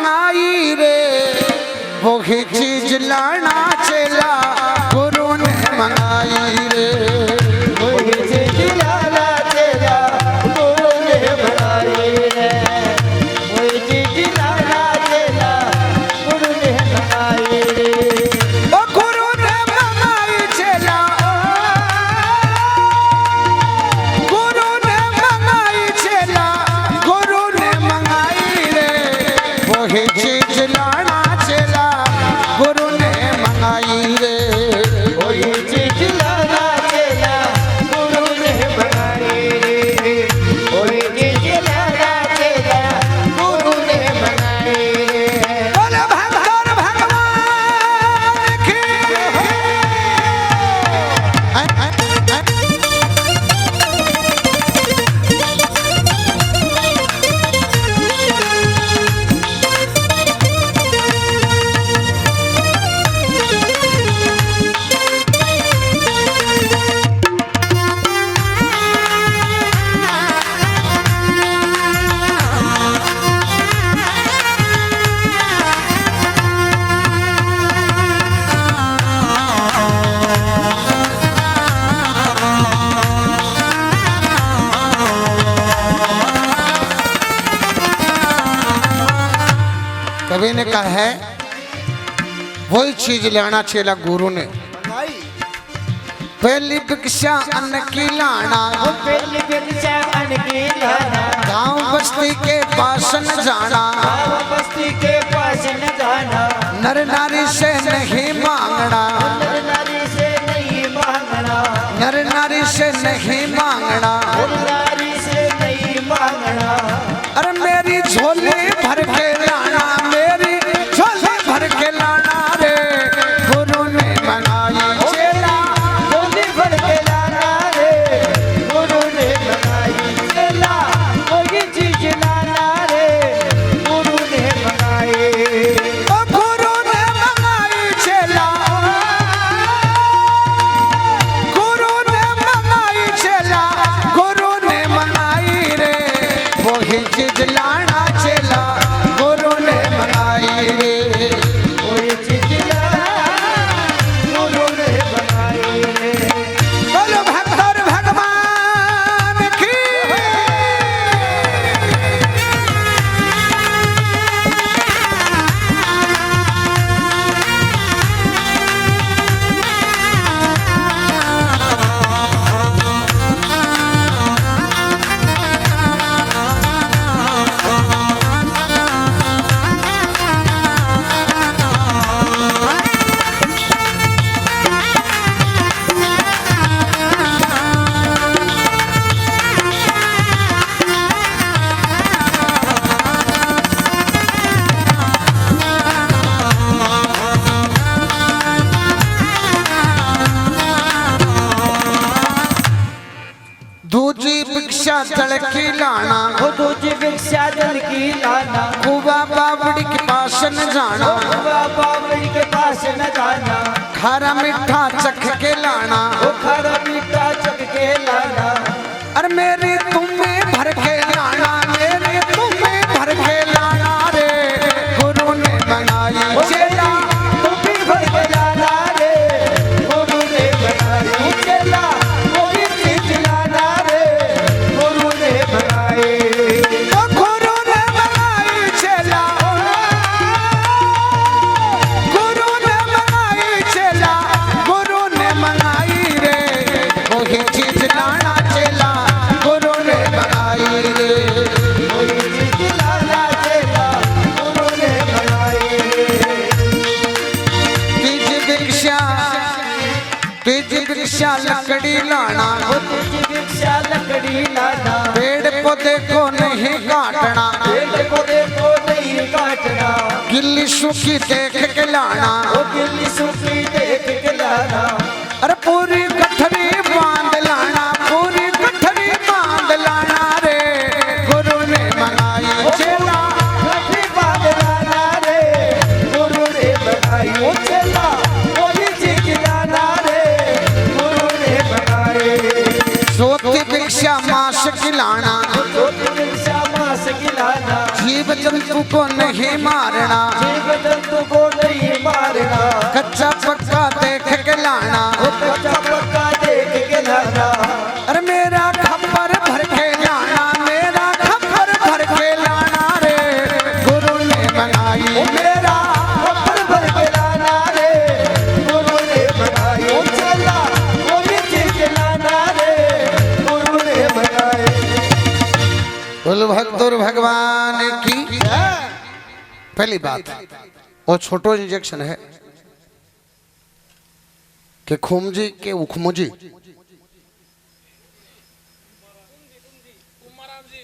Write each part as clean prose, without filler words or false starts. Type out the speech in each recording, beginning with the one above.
मंगाई रे, वही चीज लाना चला गुरु ने मंगाई रे, वही चीज लाना चला गुरु ने मंगाई रे, वही चीज लाना चला गुरु ने मंगाई रे। ओ गुरु ने मंगाई चला, गुरु ने मंगाई चला, गुरु ने मंगाई रे, वही चीज लाना चला गुरु ने मंगाई रे, वही चीज लाना चला गुरु ने मंगाई रे, वही चीज लाना चला गुरु ने मंगाई रे। बोलो भगवान भगवान की कवि ने कहा है वही चीज लाना चला गुरु ने, पहली भिक्षा अन्न की लाना, पहली भिक्षा अन्न की लाना, गांव बस्ती के पास न जाना, बस्ती के पास न जाना, नर नारी से नहीं मांगना, नर नारी से नहीं मांगना, नर नारी से नहीं मांगना, नर नारी से नहीं मांगना। अरे मेरी झोली भर के लाना, मेरी झोली भर के लाना रे, गुरु ने मंगाई चला, झोली भर के लाना रे, गुरु ने मंगाई चला, वही चीज लाना रे, गुरु ने मंगाई। ओ गुरु ने मंगाई चला, गुरु ने मंगाई चला, गुरु ने मंगाई रे, वही चीज लाना चला गुरु ने मंगाई रे, वही चीज लाना गुरु ने मंगाई रे। बोलो भक्त और भगवान की दूजी भिक्षा जल की लाना, वो दूजी भिक्षा जल की लाना, कुआ बावड़ी के पास न जाना, बाबड़ी के पास न जाना, खारा मीठा चख के लाना, वो खारा मीठा चख के लाना। अरे मेरी तुम्हें भर के लाना, मेरी तुम्हें भर के लाना रे, गुरु ने मंगाई चला, तुम्हें भर के लाना रे, गुरु ने मंगाई चला, वही चीज लाना रे, गुरु ने मंगाई। ओ गुरु ने मंगाई चला, गुरु ने मंगाई चला, गुरु ने मंगाई रे, वही चीज लाना चला गुरु ने मंगाई रे, वही चीज लाना चला गुरु ने मंगाई रे। बीज भिक्षा, बीज भिक्षा लकड़ी लाना, वो तुझी भिक्षा लकड़ी लाना, पेड़ पौधे को नहीं काटना, पेड़ पौधे को नहीं काटना, गिल्ली सूखी देख के लाना, वो गिल्ली सूखी देख के लाना। अरे पूरी गठरी बांध लाना, पूरी गठरी बांध लाना रे, गुरु ने मंगाई चला, गठरी बांध लाना रे, गुरु ने मंगाई चला, वही चीज लाना रे, गुरु ने मंगाई। सोती भिक्षा मास खिलाना, वो भिक्षा मास खिलाना, जीव जंतु को नहीं मारना, जीव जंतु को नहीं मारना, कच्चा पक्का देख के लाना, कच्चा पक्का देख के लाना। अरे मेरा खप्पर भर के लाना, मेरा खप्पर भर के लाना रे, गुरु ने बनाई मेरा खप्पर भर के लाना रे, गुरु ने बनाई। चला कोई चीज लाना रे, गुरु ने बनाई। बोल भक्तुर भगवान की। पहली बात वो छोटो इंजेक्शन है कि खुमजी के उखमुजी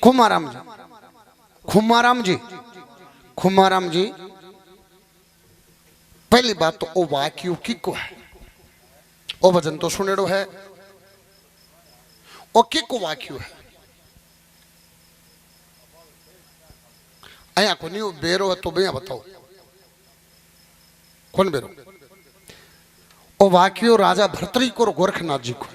खुमाराम जी खुमाराम जी खुमाराम जी। पहली बात तो ओ वाक्यू की को है, ओ भजन तो सुनेड़ो है, ओ की को वाक्यू है। अया को नहीं बेरो है तो भैया बताओ कौन बेरो? ओ वाक्यो राजा भर्तरी को और गोरखनाथ जी को।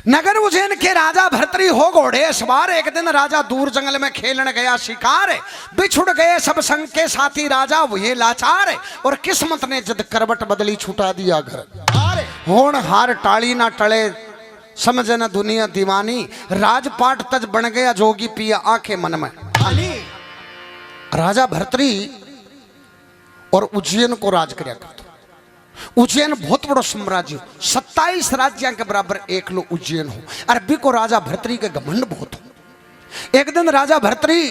नगर उज्जैन के राजा भर्तरी हो घोड़े सवार। एक दिन राजा दूर जंगल में खेलने गया शिकार, बिछुड़ गए सब संग के साथी, राजा वही लाचार, और किस्मत ने जद करवट बदली छुटा दिया घर। होण हार टाली ना टले समझे न दुनिया दीवानी, राजपाट तज बन गया जोगी पिया आंखें मन में। राजा भर्तरी और उज्जैन को राज करया करता। उज्जैन बहुत बड़ा साम्राज्य, 27 राज्य के बराबर एक लो उज्जैन हो। अरबी को राजा भर्तरी के घमंड बहुत हो। एक दिन राजा भर्तरी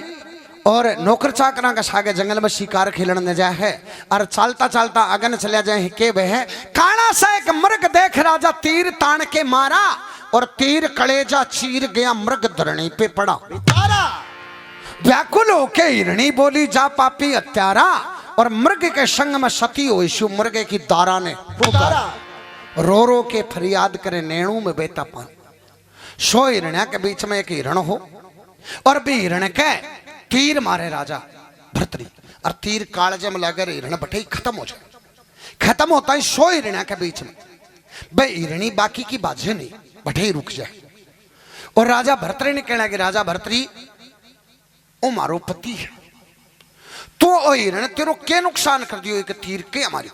और नौकर चाकरा के सागे जंगल में शिकार खेलने जाए है, और चालता चालता अगन चला जाए के वह काना सा एक मृग देख राजा तीर तान के मारा, और तीर कलेजा चीर गया, मृग धरणी पे पड़ा। व्याकुल होके हिरणी बोली जा पापी हत्यारा, और मृग के संग में सती हो शिव मृग की दारा ने पुकारा। रो रो के फरियाद करे नैणू में बेता पानी। 100 हिरण्या के बीच में एक हिरण हो, और भी हिरण के तीर मारे राजा भर्तरी, और तीर कालजे में लगे हिरण बटे खत्म हो जाए। खत्म होता है 100 हिरण्या के बीच में, भाई हिरणी बाकी की बाजे नहीं बटे ही रुक जाए। और राजा भर्तरी ने कहना कि राजा भर्तरी ओ मारो पति है, तो ओ हिरण तेरो के नुकसान कर दियो एक तीर के हमारे।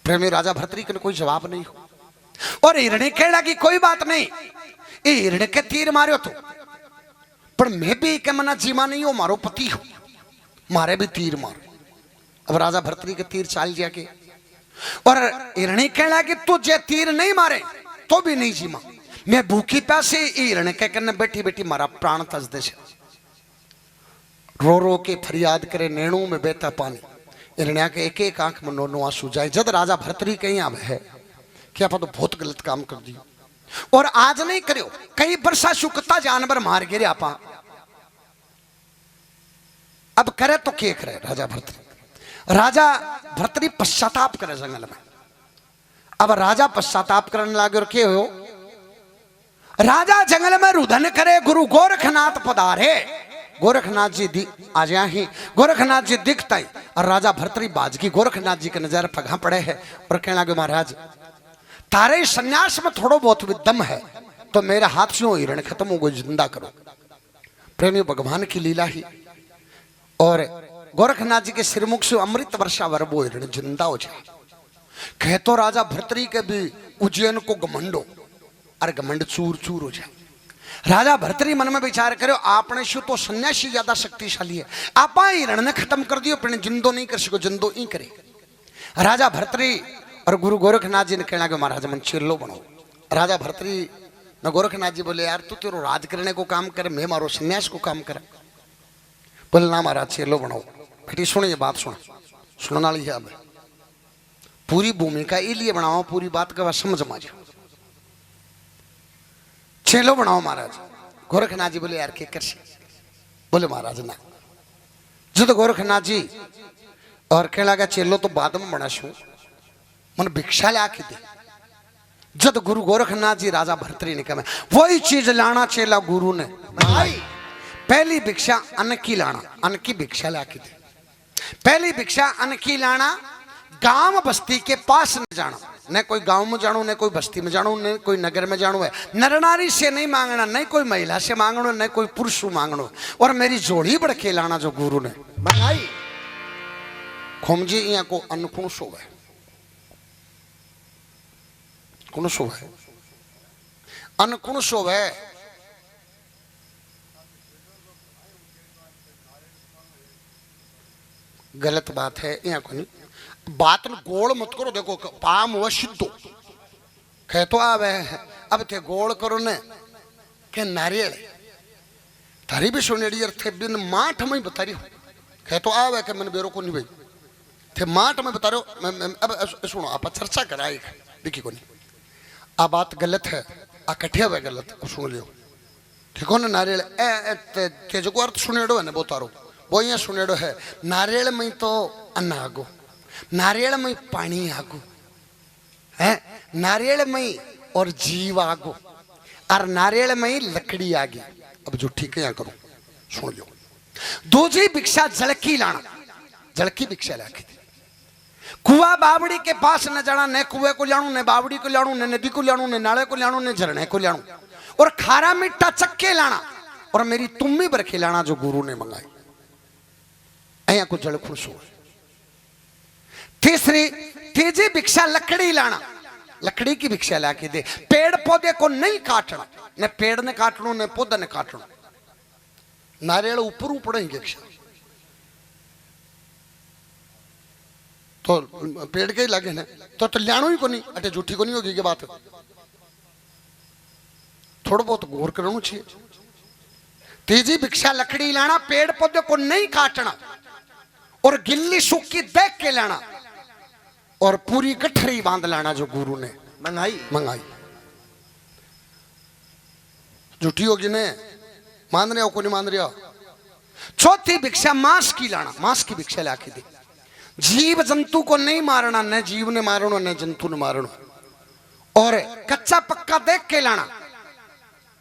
प्रेमी राजा भर्तरी के कोई जवाब नहीं हो, और हिरणे कहला कि कोई बात नहीं, ये हिरण के तीर मारो तो, पर मैं भी के मना जीमा नहीं हो, मारो पति हो, मारे भी तीर मारो। अब राजा भर्तरी के तीर चाल जा के, और हिरणे कहला कि तू जे तीर नहीं मारे तो भी नहीं जीमा, मैं भूखी प्यासे हिरण के करने बैठी बैठी मारा प्राण तज दे। रो रो के फरियाद करे नैणू में बेता पानी, हिरण्या के एक एक आंख में नो आंसू जाए। जब राजा भर्तरी कहीं अब है कि आप तो बहुत गलत काम कर दियो, और आज नहीं करियो, कई वर्षा शुकता जानवर मार गिरे आपा, अब करे तो क्या करे राजा भर्तरी। राजा भर्तरी पश्चाताप करे जंगल में। अब राजा पश्चाताप करने लगे, और क्या हो? राजा जंगल में रुदन करे, गुरु गोरखनाथ पधारे। गोरखनाथ जी आ जाए ही, गोरखनाथ जी दिखता ही, और राजा भर्तरी बाजगी गोरखनाथ जी के नजर पगा पड़े है, और कहने लगे महाराज तारे सन्यास में थोड़ो बहुत भी दम है, तो मेरे हाथ से हिरण खत्म हो गई, जिंदा करो। प्रेमी भगवान की लीला ही, और गोरखनाथ जी के सिरमुख से अमृत वर्षा वर वो हिरण जिंदा हो जाए। कह तो राजा भर्तरी के भी उज्जैन को घमंडो, और घमंड चूर चूर हो जाए। राजा भर्तरी मन में विचार करो, आपने शु तो सन्यासी ज्यादा शक्तिशाली है, आप हिरण ने खत्म कर दियो, पर जिंदो नहीं कर सको, जिंदो ही करे। राजा भर्तरी और गुरु गोरखनाथ जी ने कहना कि महाराज मन चेलो बनो। राजा भर्तरी न गोरखनाथ जी बोले यार तू तेरो राज करने को काम करे, मैं मारो सन्यास को काम करे। बोले ना महाराज चेलो बनाओ। बेटी सुनो ये बात, सुनने वाली है। अब पूरी भूमिका इसलिए बनाओ, पूरी बात का समझ में आ जाए। चेलो बनाओ महाराज। गोरखनाथ जी बोले यार क्या कर से? बोले महाराज ना, जो तो गोरखनाथ जी और कहला का चेलो तो बाद में बना शू, मन भिक्षा ला के दे। जब गुरु गोरखनाथ जी राजा भर्तरी ने कहा वही चीज लाना चेला गुरु ने पहली भिक्षा अन्न की लाना, अन्न की भिक्षा ला के दे। पहली भिक्षा अन्न की लाना, गांव बस्ती के पास न जाना। न कोई गांव में जाणू, न कोई बस्ती में जाणू, न कोई नगर में जाणू है। नर नारी से नहीं मांगना, नहीं कोई महिला से मांगनो, न कोई पुरुष से मांगनो। और मेरी जोड़ी बड़के लाना जो गुरु ने मंगाई। खोमजी यहाँ को अन्न शो है, कौन शो है अन्न कौन शो है। गलत बात है यहाँ को नहीं, बात न गोल मत करो। देखो पाम हुआ सिद्धो कह तो आवे, अब थे गोल करो ने के नारियल थारी भी सुनेड़ी थे बिन माठ में बता रही कह तो आवे के मैंने बेरो को नहीं भाई थे माठ में बता रहे हो। अब सुनो आप चर्चा कराई देखी को नहीं, आ बात गलत है, आ कठिया हुआ गलत। अब सुन लियो ठीक हो ना। नारियल तेज को अर्थ सुनेड़ो है ना, बोतारो वो यहाँ सुनेड़ो है। नारियल में तो अन्न आगो, नारियल में पानी आगो है, नारियल में और जीव आगो, और नारियल में लकड़ी आगी। अब जो ठीक है करो सुन लो। दूसरी भिक्षा जलकी लाना, जलकी भिक्षा लाके थी। कुआ बावड़ी के पास न जाना, न कुएं को लाणू, न बावड़ी को लाणू, न नदी को लाणू, न नाले को लाणू, न झरने को लाणू, और खारा मिट्टा चक्के लाना, और मेरी तुम्मी पर खिलाना जो गुरु ने मंगाई। अया को जल खुश हो। तीसरी भिक्षा लकड़ी लाना, लकड़ी की भिक्षा लाके दे। पेड़ पौधे को नहीं काटना, न पेड़ ने काटना न पौधा ने काटना। नारियल ऊपर पड़ेंगे तो पेड़ के ही लगे ना, तो लियाणो ही को नहीं। अटे झूठी को नहीं होगी ये बात, थोड़ा बहुत गौर करना चाहिए। तीसरी भिक्षा लकड़ी लाना, पेड़ पौधे को नहीं काटना, और गिल्ली सूखी देख के लाना, और पूरी गठरी बांध लाना जो गुरु ने मंगाई। झूठी होगी ने, मान रहे हो को नहीं मान रहे हो। चौथी भिक्षा मांस की लाना, मांस की भिक्षा लाके दी। जीव जंतु को नहीं मारना, न जीव ने मारना न जंतु ने मारना, और कच्चा पक्का देख के लाना,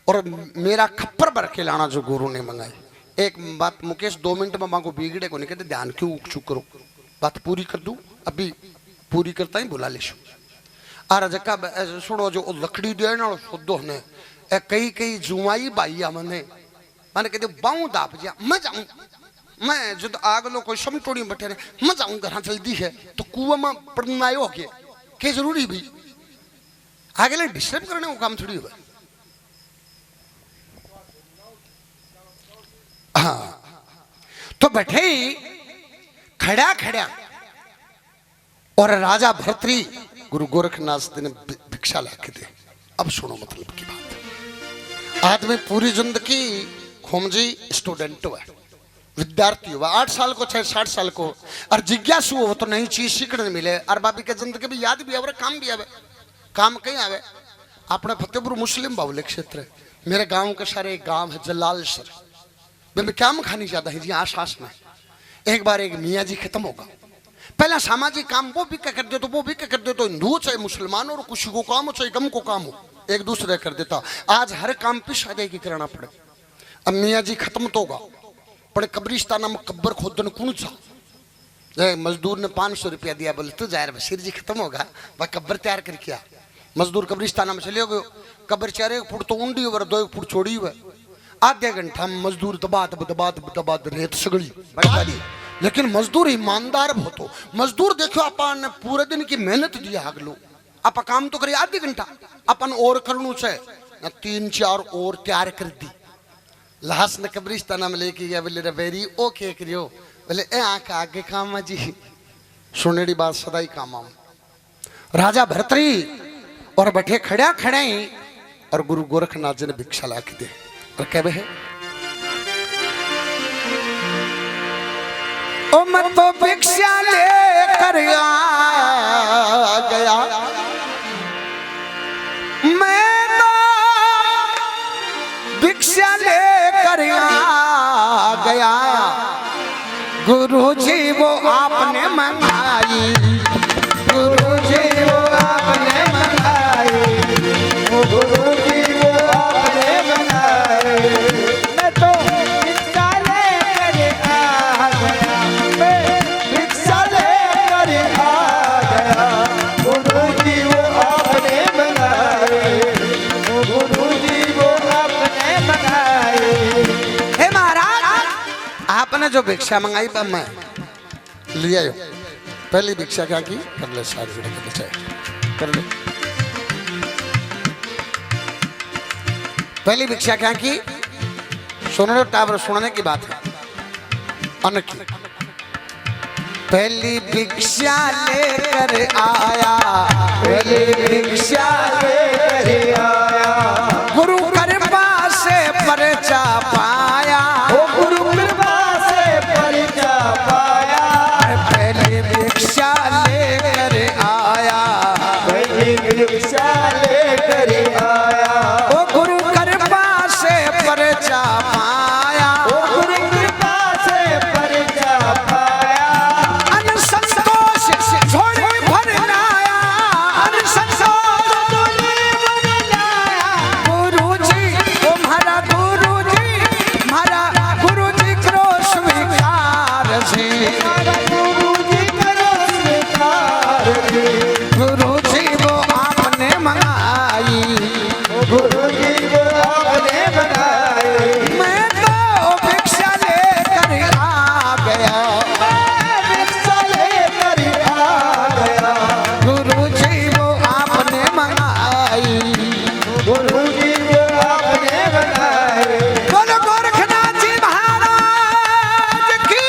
और मेरा खप्पर भर के लाना जो गुरु ने मंगाई। एक बात मुकेश 2 मिनट में मांगो बिगड़े को नहीं कहते, ध्यान क्यों चुप करो, बात पूरी कर दूं, अभी पूरी करता ही बुला ले। अरे जका सुनो जो लकड़ी दे ना शुद्ध ने कई जुआई भाई मैंने कहते बाऊ दाप जा, मैं जाऊं, मैं जो आग लो कोई समटोड़ी बैठे ने, मैं जाऊं घर जल्दी है, तो कुआं में पड़ना हो गया के जरूरी भी आगे ले डिस्टर्ब करने को काम थोड़ी हुआ। हाँ तो बैठे ही खड़ा खड़ा, और राजा भर्तरी गुरु गोरखनाथ ने भिक्षा लाके दे। अब सुनो मतलब की बात। आदमी पूरी जिंदगी खोमजी स्टूडेंट हुआ, विद्यार्थी हुआ, 8 साल को चाहे 60 साल को, और जिज्ञासु हो तो नई चीज सीखने मिले। और बाबी के जिंदगी भी याद भी आवे, काम भी आवे। काम कहीं आवे अपने फतेहपुर मुस्लिम बाहुल्य क्षेत्र है। मेरे गांव के सारे गांव है जलाल सर, मैं क्या खानी ज्यादा है जी आस में। एक बार एक मियाँ जी खत्म होगा, पहला सामाजिक काम वो भी क्या कर दे, तो वो भी क्या कर दे, तो हिंदू चाहे मुसलमान और खुशी को काम हो चाहे गम को काम हो, एक दूसरे कर देता। आज हर काम पे शादी की कराना पड़े। अब मियाँ जी खत्म तो होगा, पर कब्रिस्तान में कब्र खोदन कौन सा मजदूर ने 500 रुपया दिया, बोले तू जाए बशीर जी खत्म होगा, वह कब्र तैयार कर किया। मजदूर कब्रिस्तान में चले गए, कब्र 4 फुट तो ऊंडी हुआ, 2 फुट छोड़ी हुआ। आधे घंटा में मजदूर दबा रेत सगड़ी बढ़ा दी। लेकिन मजदूर ईमानदार बहुत हो। मजदूर देखो अपन ने पूरे दिन की मेहनत दी, आग लो आप काम तो करे आधे घंटा, अपन और करनू से 3-4 और तैयार कर दी। लाश ने कब्रिस्तान में लेके गया, बोले रवेरी ओ के करियो, बोले ए आके आगे काम जी, सुनेड़ी बात सदाई काम आऊं। राजा भर्तरी और बैठे खड़ा खड़े ही, और गुरु गोरखनाथ जी ने भिक्षा ला के दे, और कह है ओ मैं तो भिक्षा लेकर आ गया, मैं तो भिक्षा लेकर आ गया, गुरु जी वो आपने मंगाई, गुरु जी वो आपने मंगाई, गुरु जी वो आपने मंगाई। मैं तो भिक्षा लेकर आ गया, मैं भिक्षा लेकर आ गया, गुरु जी वो आपने जो भिक्षा मंगाई पर मैं लिया यो। पहली भिक्षा क्या की कर ले, सारी जुड़े कर ले, चाहे कर ले। पहली भिक्षा क्या की, सुनो टावर सुनने की बात है। अन्न की पहली भिक्षा लेकर आया, पहली भिक्षा लेकर आया, गुरु कृपा से परिचा पाया, ओ गुरु कृपा से परिचा पाया। पहली भिक्षा लेकर आया, पहली भिक्षा लेकर आया, ओ गुरु कृपा से परिचा पाया, ओ गुरु कृपा से परिचा पाया। अन संतोष से झोली भरना आया, अन संतोष झोली भरना आया। गुरुजी तुम्हारा गुरुजी, हमारा गुरुजी करो स्वीकार जी, गुरुजी करो स्वीकार जी, गुरुजी वो आपने मंगाई, गुरुजी वो आपने बनाए। मैं तो भिक्षा लेकर आ गया, भिक्षा लेकर आ गया, गुरुजी वो आपने मंगाई। गुरुजी वो आपने बनाए। बोलो गोरखनाथ जी महाराज की।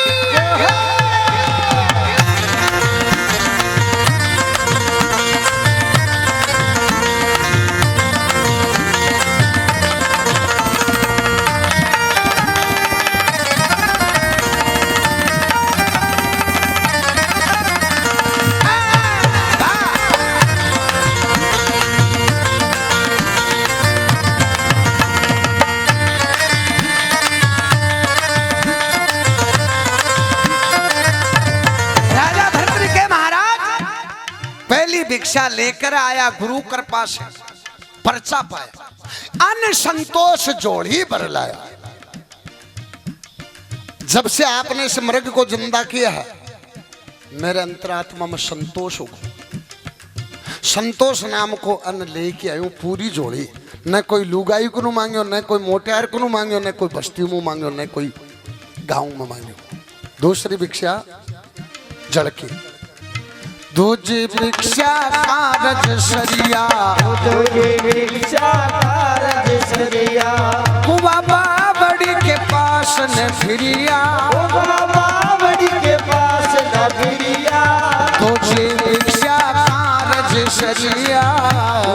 राजा भरत के महाराज पहली भिक्षा लेकर आया, गुरु कृपा से पर्चा पाया, अन्न संतोष जोड़ी भर लाया। जब से आपने इस मृग को जिंदा किया है, मेरे अंतरात्मा में संतोष होगा। संतोष नाम को अन्न लेके आयो, पूरी जोड़ी। न कोई लुगाई को मांगो, न कोई मोटियार को मांगो, न कोई बस्ती में मांगो, न कोई गांव में मांगो। दूसरी भिक्षा जड़की, दूजी भिक्षा कारज सरिया, दूजी भिक्षा कारज सरिया, कुआ बावड़ी के पास न फिरिया, ओ बाबा बड़ी के पास न फिरिया। दूजी भिक्षा कारज सरिया,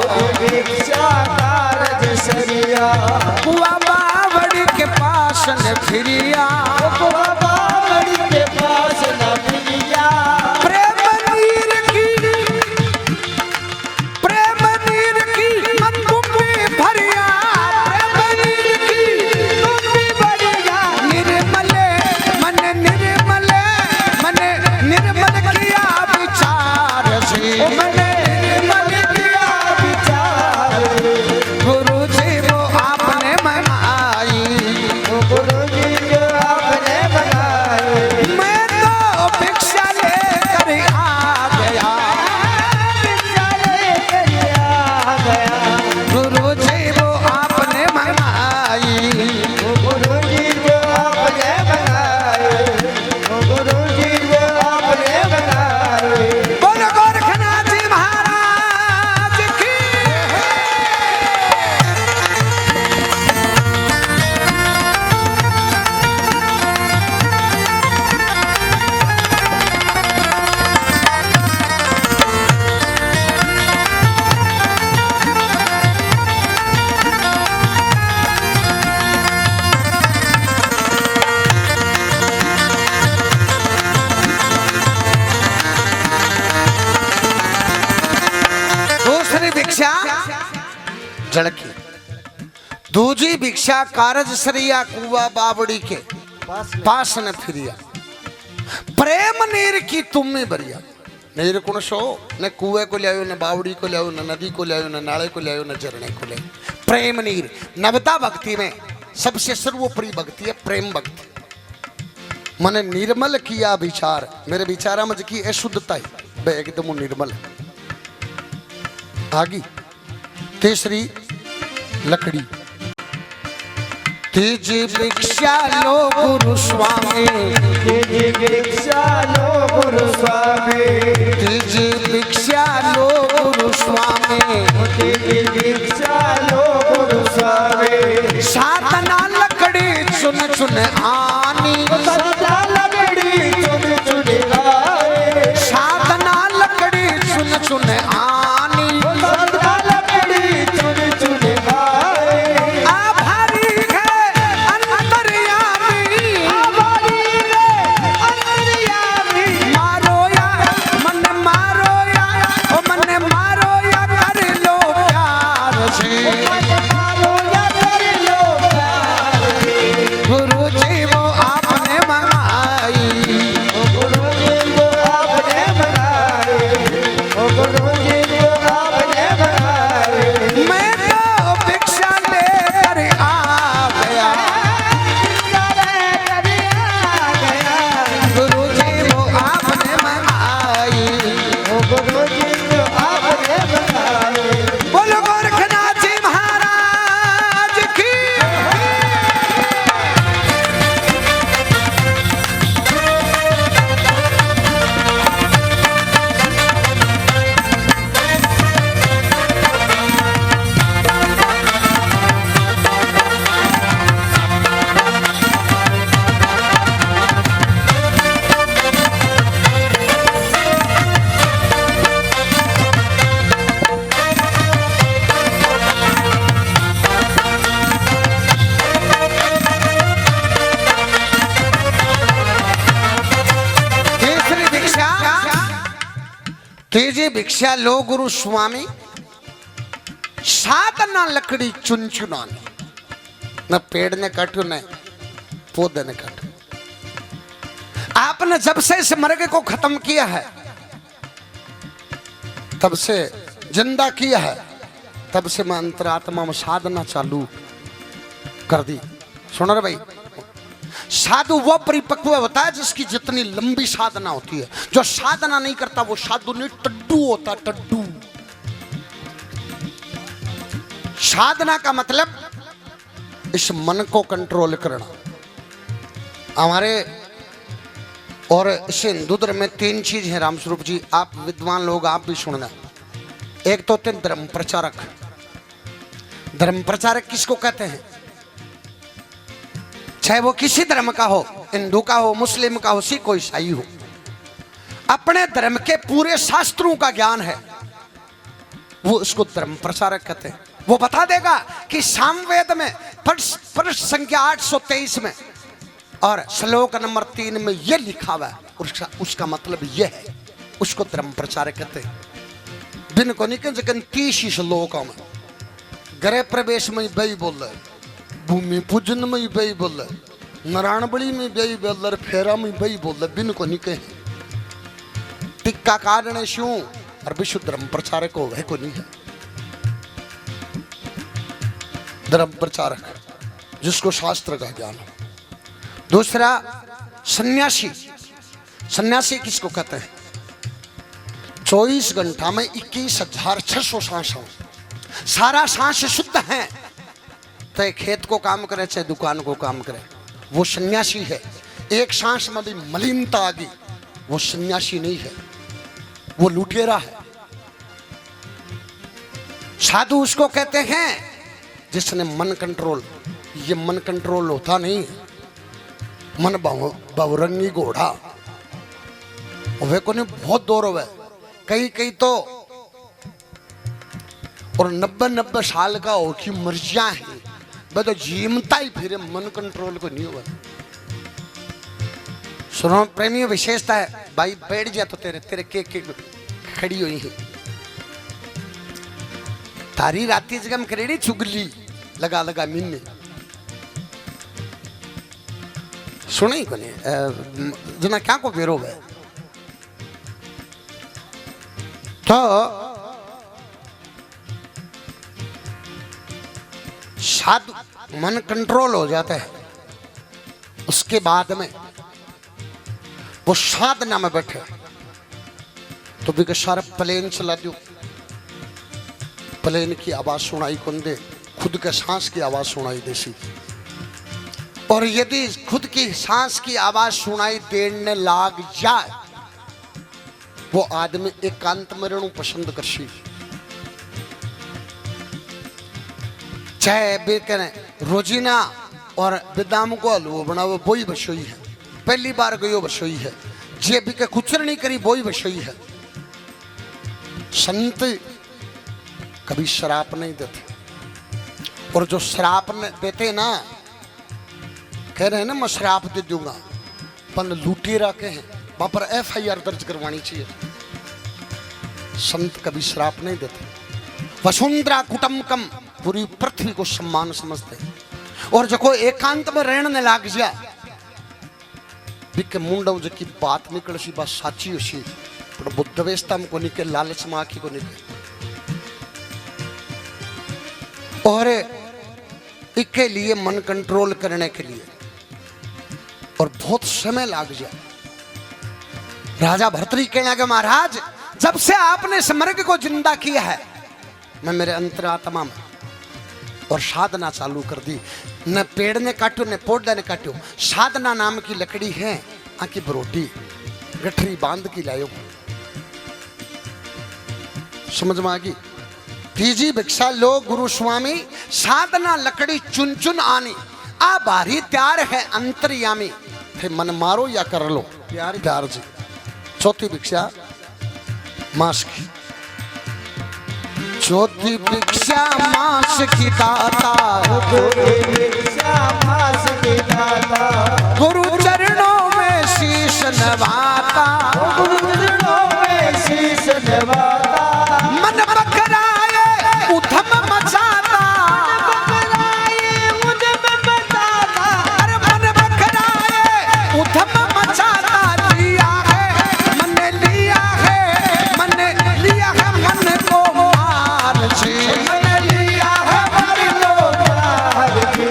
दूजी भिक्षा कारज सरिया, कुआ बावड़ी के पास न फिरिया। ओ बाबा बड़ी के पास न फिरिया। प्रेम नीर की मनकुंभी भरिया, प्रेम नीर की मनकुंभी भरिया। निर्मले मन निर्मल किया विचार जी, मन निर्मल किया विचार, गुरुजी वो आपने मंगाई, गुरुजी जो आपने बनाए। मैं तो भिक्षा लेकर आ गया, भिक्षा लेकर आ गया, गुरुजी वो आपने मंगाई। गुरुजी जो आपने बनाए, गुरुजी जो आपने बनाए। बोलो गोरखनाथ जी महाराज की। दूसरी भिक्षा जड़की, दूजी भिक्षा कारज सरिया, कुआ बावड़ी के पास न फिरिया। प्रेम नीर की तुम में बरिया, नीर कुण सो न कुएं को लियायो, न बावड़ी को लियायो, न नदी को लियायो, न नाले को लियायो, न झरने को लियायो। प्रेम नीर नवता भक्ति में सबसे सर्वोपरि भक्ति है प्रेम भक्ति। मैंने निर्मल किया विचार, मेरे विचारा में की अशुद्धता है, वह एकदम निर्मल। आगी तीसरी लकड़ी, तीजी भिक्षा लो गुरु स्वामी, तीजी भिक्षा लो गुरु स्वामी, तीजी भिक्षा लो गुरु स्वामी, तीजी भिक्षा लो गुरु स्वामी। साधना लकड़ी चुन चुन आनी, साधना लकड़ी चुन चुन आए, साधना लकड़ी चुन चुन आनी, साधना लकड़ी चुन चुन आए। आभारी है अंतर्यामी, आभारी है अंतर्यामी, मारो या मन मारो या, ओ मन मारो या कर लो प्यार से, मारो या कर लो प्यार से। गुरु जी वो आपने मंगाई, ओ गुरु जी को आपने बनाए, ओ गुरु जी को आपने बनाए। मैं तो भिक्षा लेकर आ गया, गुरु जी वो आपने मंगाई। ओ गुरु जी को आपने बनाए। बोलो गोरखनाथ जी महाराज की। तीसरी भिक्षा, तीजी भिक्षा लो गुरु स्वामी, साधना लकड़ी चुन चुनानी, न पेड़ ने काटू न पौधे ने काटू। आपने जब से इस मर्ग को खत्म किया है, तब से जिंदा किया है, तब से मैं अंतरात्मा में साधना चालू कर दी। सुनो रे भाई, साधु वो परिपक्व होता है जिसकी जितनी लंबी साधना होती है। जो साधना नहीं करता वो साधु नहीं, टड्डू होता, टड्डू। साधना का मतलब इस मन को कंट्रोल करना। हमारे और इस हिंदू धर्म में 3 चीज है रामस्वरूप जी, आप विद्वान लोग आप भी सुनना। एक तो होते धर्म प्रचारक। धर्म प्रचारक किसको कहते हैं? चाहे वो किसी धर्म का हो, हिंदू का हो, मुस्लिम का हो, सिख हो, ईसाई हो, अपने धर्म के पूरे शास्त्रों का ज्ञान है, वो उसको धर्म प्रचारक कहते हैं। वो बता देगा कि सामवेद में प्रश्न संख्या 823 में और श्लोक नंबर 3 में ये लिखा हुआ है, उसका मतलब ये है, उसको धर्म प्रचारक कहते हैं। बिन को निकन 30 श्लोकों में गृह प्रवेश में बई बोल रहे, भूमि पूजन में बई बोल रहे, नारायण बलि में बई बोल रहे, फेरा में बई बोल रहे, बिन को निके टिक्का कारण शू और विशुद्ध धर्म प्रचारक हो वह को नहीं है। धर्म प्रचारक जिसको शास्त्र का ज्ञान हो। दूसरा सन्यासी। सन्यासी किसको कहते हैं? 24 घंटा में 21,600 सांस हो, सारा सांस शुद्ध है, तो खेत को काम करे चाहे दुकान को काम करे, वो सन्यासी है। एक सांस में भी मलिनता आ गई, वो सन्यासी नहीं है, वो लुटेरा है। साधु उसको कहते हैं जिसने मन कंट्रोल, ये मन कंट्रोल होता नहीं, मन बहुरंगी घोड़ा वे को नहीं बहुत दौर हुआ। कई कई तो और 90-90 साल का हो कि मर्जियां हैं, वह तो जीमता ही फिर मन कंट्रोल को नहीं हुआ। सुनो प्रेमी विशेषता है भाई, बैठ जा तो तेरे तेरे के खड़ी हुई है तारी राती जगम करेड़ी चुगली लगा लगा मिन्ने सुने को नहीं जना क्या को फेरो है। तो साधु मन कंट्रोल हो जाता है, उसके बाद में वो साधना में बैठे तो भी सारा प्लेन चला दो, प्लेन की आवाज सुनाई कौन दे, खुद के सांस की आवाज सुनाई देसी। और यदि खुद की सांस की आवाज सुनाई देने लाग जाए वो आदमी एकांत में रहना पसंद करसी। चाहे बेकने रोजीना और बेदाम को हलवो बनावे वही बसोई है, पहली बार गयो बसोई है, जे भी के कुछ नहीं करी वही बसोई है। संत कभी शराप नहीं देते, और जो शराप देते ना, कह रहे हैं ना मैं शराप दे दूंगा, पर लूटे रखे हैं वहां पर FIR दर्ज करवानी चाहिए। संत कभी शराप नहीं देते। वसुंधरा कुटुंबकम, पूरी पृथ्वी को सम्मान समझते। और जो कोई एकांत में रहने लग जा बिके मुंडों जो की बात निकल सी बात साची होशी, पर बुद्ध व्यवस्था में को निकल, लालच में आखी को निकल। और इसके लिए मन कंट्रोल करने के लिए और बहुत समय लग जाए। राजा भर्तृहरि कहने लगे महाराज जब से आपने स्वर्ग को जिंदा किया है मैं मेरे अंतरात्मा में और साधना चालू कर दी। न पेड़ ने काटो न पौधा ने काटो, साधना नाम की लकड़ी है, आकी बरोटी गठरी बांध की लायो। समझ में आ गई? तीजी भिक्षा लो गुरु स्वामी, साधना लकड़ी चुन चुन आनी, आ बारी त्यार है अंतर्यामी, थे मन मारो या कर लो प्यार प्यार जी। चौथी भिक्षा मास की, चौथी भिक्षा मास की दाता, गुरु चरणों में शीश नवाता, मन बकराए उधम मचाता, अरे मन बकराए उधम मचाता, लिया है मन लिया है, मन लिया है मन को मार जी, मन लिया है मन को मार जी।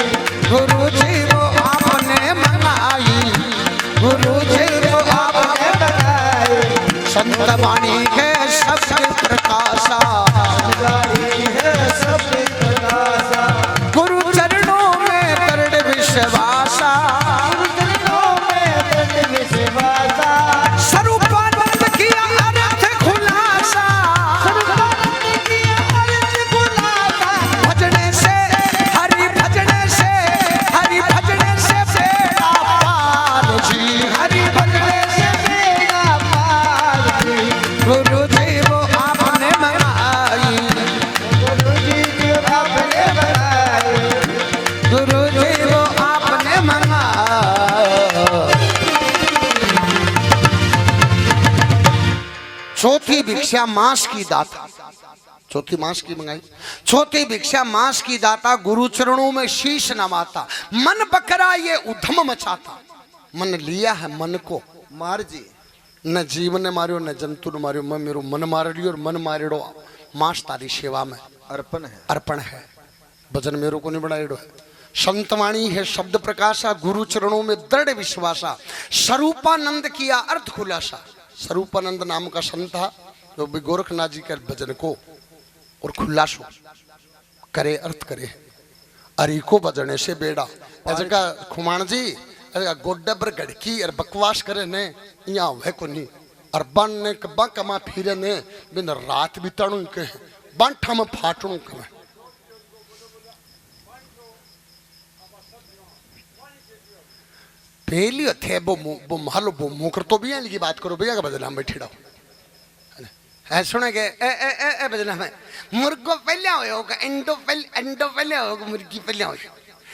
गुरु जी वो आपने मनाई, गुरु जी वो आपने मनाई, संत वाणी के सबके प्रकाशा, गुरु चरणों में दृढ़ विश्वासा, स्वरूपानंद किया अर्थ खुलासा, भजने से हरि भजने से, हरि भजने से बेड़ा पार जी, हरि भजने से बेड़ा पार जी। गुरु जी वो आपने मनाई, गुरु जी वो आपने मनाई, गुरु जी वो आपने मनाई। चौथी भिक्षा मांस की दाता, चौथी मांस की मंगाई, चौथी भिक्षा मांस की दाता, गुरु चरणों में शीश नवाता, मन बकरा ये उधम मचाता, मन लिया है मन को मार जी, न जीव ने मारियो न जंतु ने मारियो, मैं मेरो मन मार लियो और मन मारेड़ो मांस तारी सेवा में अर्पण है, अर्पण है, भजन मेरो को नहीं बनाएड़ो है। संतवाणी है शब्द प्रकाशा, गुरु चरणों में दृढ़ विश्वासा, स्वरूपानंद किया अर्थ खुलासा। स्वरूपानंद नाम का संत था जो भी गोरखनाथ जी के भजन को और खुलासो करे, अर्थ करे, अरी को बजने से बेड़ा ऐसा खुमान जी गोड्डे पर गड़की और बकवास करे ने यहाँ वह को नहीं, और बन ने कब्बा कमा फिरे ने बिन रात बिताणु के बांठा में फाटणु के पहली थे वो मालो वो मुकर तो भी है, लेकिन बात करो भैया का बदला में बैठे रहो है, सुने के ए बदला में मुर्गो पहले होगा, अंडो पहले होगा, मुर्गी पहले होगा।